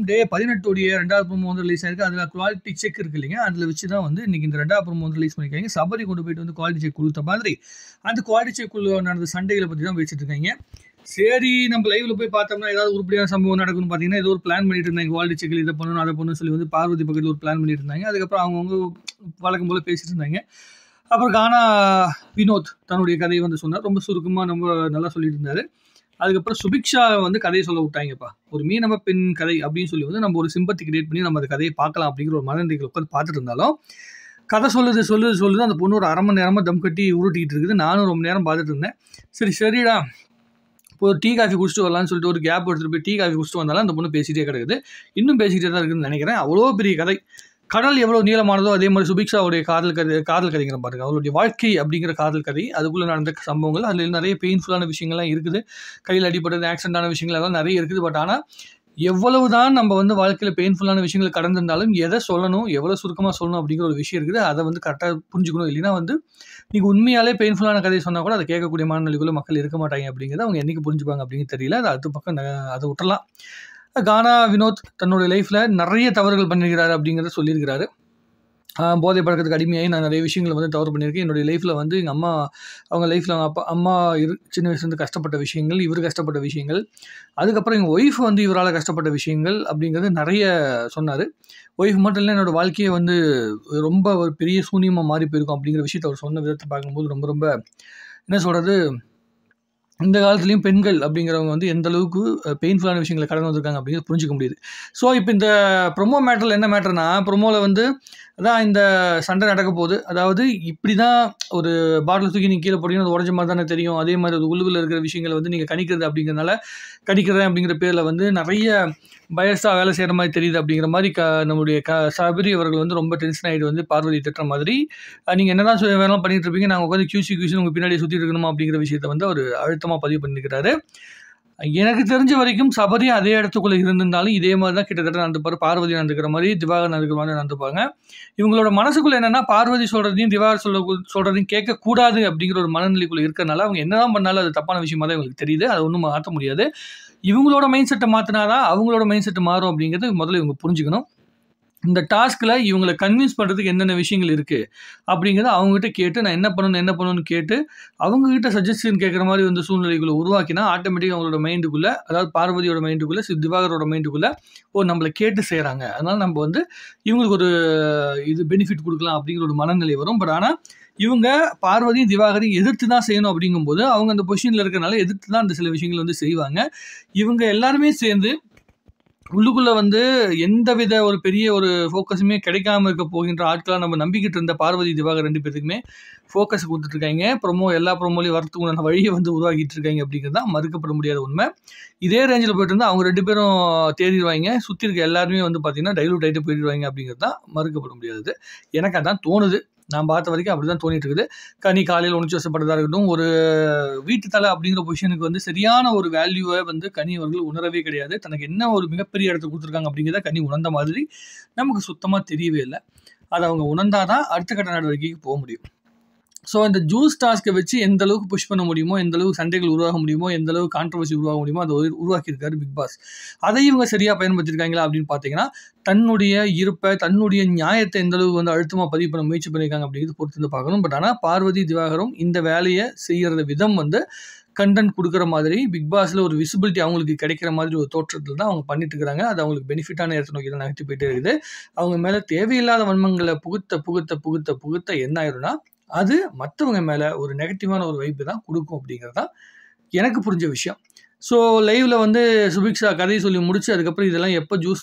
டே 18 உடைய 2வது ப்ரோமோ வந்து ரிலீஸ் ஆயிருக்கு. அதுல குவாலிட்டி செக் இருக்கு இல்லைங்க. அதுல வச்சு தான் வந்து இன்னைக்கு இந்த 2வது ப்ரோமோ வந்து ரிலீஸ் பண்ணியிருக்காங்க. சபரி கொண்டு போயிட்டு வந்து குவாலிட்டி செக் குடுத்த மாதிரி, அந்த குவாலிட்டி செக்குள்ள நடந்த சண்டைகள பத்தி தான் பேசிட்டு இருக்காங்க. சரி, நம்ம லைவ்ல போய் பார்த்தோம்னா ஏதாவது உருப்படியான சம்பவம் நடக்கும்னு பார்த்தீங்கன்னா, ஏதோ ஒரு பிளான் பண்ணிட்டு இருந்தாங்க. குவாலிட்டி செக்ல இத பண்ணணும், அத பண்ணணும்னு சொல்லி வந்து பார்வதி பக்கத்துல ஒரு பிளான் பண்ணிட்டு இருந்தாங்க. அதுக்கப்புறம் அவங்கவங்க வழக்கம் போல பேசிட்டு இருந்தாங்க. அப்புறம் கானா வினோத் தன்னுடைய கதையை வந்து சொன்னார். ரொம்ப சுருக்கமா ரொம்ப நல்லா சொல்லிட்டு இருந்தாரு. அதுக்கப்புறம் சுபிக்ஷா வந்து கதையை சொல்ல விட்டாங்கப்பா. ஒரு மீனவ பெண் கதை அப்படின்னு சொல்லி வந்து நம்ம ஒரு சிம்பத்தி கிரியேட் பண்ணி நம்ம அந்த கதையை பார்க்கலாம் அப்படிங்கிற ஒரு மனநிலைக்கு உட்காந்து பார்த்துட்டு இருந்தாலும், கதை சொல்லுது அந்த பொண்ணு ஒரு 1/2 மணி நேரமா தம் கட்டி உருட்டிக்கிட்டு இருக்குது. நானும் ரொம்ப நேரம் பார்த்துட்டு இருந்தேன். சரிடா, இப்போ டீ காஃபி குடிச்சிட்டு வரலான்னு சொல்லிட்டு ஒரு கேப் எடுத்துட்டு போய் டீ காஃபி குடிச்சிட்டு வந்தாலும் அந்த பொண்ணு பேசிட்டே கிடக்குது. இன்னும் பேசிக்கிட்டே தான் இருக்குதுன்னு நினைக்கிறேன். அவ்வளோ பெரிய கதை. கடல் எவ்வளோ நீளமானதோ அதே மாதிரி சுபிக்ஷாவுடைய காதல் கதைங்கிற பாருங்க. அவளுடைய வாழ்க்கை அப்படிங்கிற காதல் கதை, அதுக்குள்ளே நடந்த சம்பவங்கள், அதில் நிறைய பெயின்ஃபுல்லான விஷயங்கள்லாம் இருக்குது. கையில் அடிபட்டது, ஆக்சிடென்டான விஷயங்கள் அதெல்லாம் நிறைய இருக்குது. பட் ஆனால் எவ்வளவு தான் நம்ம வந்து வாழ்க்கையில் பெயின்ஃபுல்லான விஷயங்கள் கடந்திருந்தாலும் எதை சொல்லணும், எவ்வளோ சுருக்கமாக சொல்லணும் அப்படிங்கிற ஒரு விஷயம் இருக்குது. அதை வந்து கரெக்டாக புரிஞ்சுக்கணும். இல்லைன்னா வந்து நீங்கள் உண்மையாலே பெயின்ஃபுல்லான கதையை சொன்னால் கூட அதை கேட்கக்கூடிய மனநிலைக்குள்ள மக்கள் இருக்க மாட்டாங்க அப்படிங்கிறத அவங்க என்னைக்கு புரிஞ்சுப்பாங்க அப்படின்னு தெரியல. அது அடுத்த பக்கம் அதை விட்டுறலாம். கானா வினோத் தன்னுடைய லைஃப்பில் நிறைய தவறுகள் பண்ணியிருக்கிறாரு அப்படிங்கிறத சொல்லியிருக்கிறாரு. போதை பழக்கத்துக்கு அடிமையாகி நான் நிறைய விஷயங்களை வந்து தவறு பண்ணியிருக்கேன். என்னுடைய லைஃப்பில் வந்து எங்கள் அம்மா, அவங்க லைஃப்பில் அவங்க அம்மா சின்ன வயசுலேருந்து கஷ்டப்பட்ட விஷயங்கள், இவர் கஷ்டப்பட்ட விஷயங்கள், அதுக்கப்புறம் எங்கள் ஒய்ஃப் வந்து இவரால் கஷ்டப்பட்ட விஷயங்கள் அப்படிங்கிறது நிறைய சொன்னார். ஒய்ஃப் மட்டும் இல்லை, என்னோடய வாழ்க்கையை வந்து ரொம்ப ஒரு பெரிய சூன்யமாக மாறி போயிருக்கும் அப்படிங்கிற விஷயத்தை அவர் சொன்ன விதத்தை பார்க்கும்போது ரொம்ப ரொம்ப என்ன சொல்கிறது, இந்த காலத்துலேயும் பெண்கள் அப்படிங்கிறவங்க வந்து எந்த அளவுக்கு பெயின்ஃபுல்லான விஷயங்களை கடந்து வந்திருக்காங்க அப்படிங்கிறது புரிஞ்சிக்க முடியுது. ஸோ இப்போ இந்த ப்ரொமோ மேட்டரில் என்ன மேட்டர்னா, ப்ரொமோவில் வந்து அதான் இந்த சண்டை நடக்க போகுது. அதாவது இப்படி தான் ஒரு பாட்டில் தூக்கி நீங்கள் கீழே போட்டீங்கன்னா அது உடஞ்ச மாதிரி தானே தெரியும். அதே மாதிரி அது உள்ளுக்குள்ள இருக்கிற விஷயங்களை வந்து நீங்கள் கணிக்கிறேன் அப்படிங்கிற பேரில் வந்து நிறைய பயஸாக வேலை செய்கிற மாதிரி தெரியுது அப்படிங்கிற மாதிரி நம்மளுடைய சபரி அவர்கள் வந்து ரொம்ப டென்ஷன் ஆகிட்டு வந்து பார்வதி திட்டுற மாதிரி, நீங்கள் என்ன தான் வேணாலும் பண்ணிட்டு இருப்பீங்க, நாங்கள் உட்காந்து கியூசி உங்கள் பின்னாடி சுற்றிட்டு இருக்கணுமா அப்படிங்கிற விஷயத்தை வந்து அவர் அழுத்தமாக பதிவு பண்ணியிருக்கிறாரு. எனக்கு தெரிஞ்ச வரைக்கும் சபரி அதே இடத்துக்குள்ளே இருந்திருந்தாலும் இதே மாதிரி தான் கிட்டத்தட்ட நடந்துப்பார். பார்வதி நடந்துக்கிற மாதிரி, திவாகர் நடந்துக்கிற மாதிரி நடந்துப்பாங்க. இவங்களோட மனசுக்குள்ளே என்னென்னா, பார்வதி சொல்கிறதையும் திவாகர் சொல்கிறதையும் கேட்கக்கூடாது அப்படிங்கிற ஒரு மனநிலைக்குள்ளே இருக்கிறனால அவங்க என்ன தான் பண்ணாலும் அது தப்பான விஷயமா தான் இவங்களுக்கு தெரியுது. அதை ஒன்றும் மாற்ற முடியாது. இவங்களோட மைண்ட் செட்டை மாற்றினாதான் அவங்களோட மைண்ட் செட்டு மாறும் அப்படிங்கிறது முதல்ல இவங்க புரிஞ்சுக்கணும். இந்த டாஸ்கில் இவங்களை கன்வின்ஸ் பண்ணுறதுக்கு என்னென்ன விஷயங்கள் இருக்குது அப்படிங்கிறத அவங்ககிட்ட கேட்டு, நான் என்ன பண்ணணும்னு கேட்டு அவங்ககிட்ட சஜஷன் கேட்குற மாதிரி வந்து சூழ்நிலைகளை உருவாக்கினா ஆட்டோமேட்டிக்காக அவங்களோட மைண்டுக்குள்ளே, அதாவது பார்வதியோட மைண்டுக்குள்ளே, திவாகரோட மைண்டுக்குள்ளே நம்மளை கேட்டு செய்கிறாங்க, அதனால் நம்ம வந்து இவங்களுக்கு ஒரு பெனிஃபிட் கொடுக்கலாம் அப்படிங்கிற ஒரு மனநிலை வரும். பட் ஆனால் இவங்க பார்வதியும் திவாகரையும் எதிர்த்து தான் செய்யணும் அப்படிங்கும்போது அவங்க அந்த பொசிஷனில் இருக்கிறனால எதிர்த்து தான் அந்த சில விஷயங்கள் வந்து செய்வாங்க. இவங்க எல்லாருமே சேர்ந்து உள்ளுக்குள்ளே வந்து எந்தவித ஒரு பெரிய ஒரு ஃபோக்கஸுமே கிடைக்காம இருக்க போகின்ற ஆட்களாக நம்ம நம்பிக்கிட்டு இருந்த பார்வதி திவாகர் 2 பேருக்குமே ஃபோக்கஸ் கொடுத்துட்ருக்காங்க. எல்லா ப்ரோமோலையும் வரத்துக்கு உண்டான வழியை வந்து உருவாக்கிட்டு இருக்காங்க அப்படிங்கிறது தான் மறுக்கப்பட முடியாத உண்மை. இதே ரேஞ்சில் போயிட்டு இருந்தால் அவங்க 2 பேரும் தேடிடுவாங்க. சுற்றி இருக்க எல்லாருமே வந்து பார்த்திங்கன்னா டைலூட் ஆகிட்டு போயிடுவாங்க அப்படிங்கிறது தான் மறுக்கப்பட முடியாதது. எனக்கு அதான் தோணுது. நான் பார்த்த வரைக்கும் அப்படி தான் தோணிட்டு இருக்குது. கனி காலையில் உணர்ச்சி வசப்பட்டதாக இருக்கட்டும், ஒரு வீட்டு தலை அப்படிங்கிற பொசிஷனுக்கு வந்து சரியான ஒரு வேல்யூவை வந்து கனி அவர்கள் உணரவே கிடையாது. தனக்கு என்ன ஒரு மிகப்பெரிய இடத்த கொடுத்துருக்காங்க அப்படிங்கிறத கனி உணர்ந்த மாதிரி நமக்கு சுத்தமாக தெரியவே இல்லை. அதை அவங்க உணர்ந்தாதான் அடுத்த கட்ட நடவடிக்கைக்கு போக முடியும். ஸோ இந்த ஜூஸ் டாஸ்க்கை வச்சு எந்த அளவுக்கு புஷ் பண்ண முடியுமோ, எந்த அளவுக்கு சண்டைகள் உருவாக முடியுமோ, எந்த அளவுக்கு கான்ட்ரவர்சி உருவாக முடியுமோ அதை உருவாக்கியிருக்காரு பிக் பாஸ். அதை இவங்க சரியாக பயன்படுத்தியிருக்காங்களா அப்படின்னு பார்த்தீங்கன்னா, தன்னுடைய இருப்பை, தன்னுடைய நியாயத்தை எந்த அளவுக்கு வந்து அழுத்தமாக பதிவு பண்ண முயற்சி பண்ணியிருக்காங்க அப்படிங்கிறது பொறுத்து வந்து பார்க்கணும். பட் ஆனால் பார்வதி திவாகரும் இந்த வேலையை செய்கிற விதம் வந்து கண்டென்ட் கொடுக்குற மாதிரி, பிக் பாஸில் ஒரு விசிபிலிட்டி அவங்களுக்கு கிடைக்கிற மாதிரி ஒரு தோற்றத்தில் தான் அவங்க பண்ணிட்டு இருக்கிறாங்க. அது அவங்களுக்கு பெனிஃபிட்டான இடத்தை நோக்கி தான் நகர்த்தி போயிட்டே இருக்குது. அவங்க மேலே தேவையில்லாத வன்மங்களை புகுத்த என்ன ஆயிரும்னா, அது மற்றவங்க மேலே ஒரு நெகட்டிவான ஒரு வைப்பு தான் கொடுக்கும் அப்படிங்கிறது தான் எனக்கு புரிஞ்ச விஷயம். ஸோ லைவில் வந்து சுபிக்ஷா கதையை சொல்லி முடிச்சு அதுக்கப்புறம் இதெல்லாம் எப்போ ஜூஸ்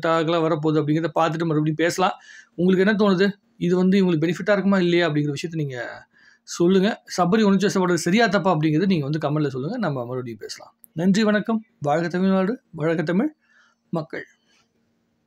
டாக்லாம் வரப்போகுது அப்படிங்கிறத பார்த்துட்டு மறுபடியும் பேசலாம். உங்களுக்கு என்ன தோணுது? இது வந்து இவங்களுக்கு பெனிஃபிட்டாக இருக்குமா இல்லையா அப்படிங்கிற விஷயத்தை நீங்கள் சொல்லுங்கள். சபரி உணர்ச்சி வசப்படுறது சரியா தப்பா அப்படிங்கிறது நீங்கள் வந்து கமெண்ட்டில் சொல்லுங்கள். நம்ம மறுபடியும் பேசலாம். நன்றி, வணக்கம். வாழ்க தமிழ்நாடு, வாழ்க தமிழ் மக்கள்.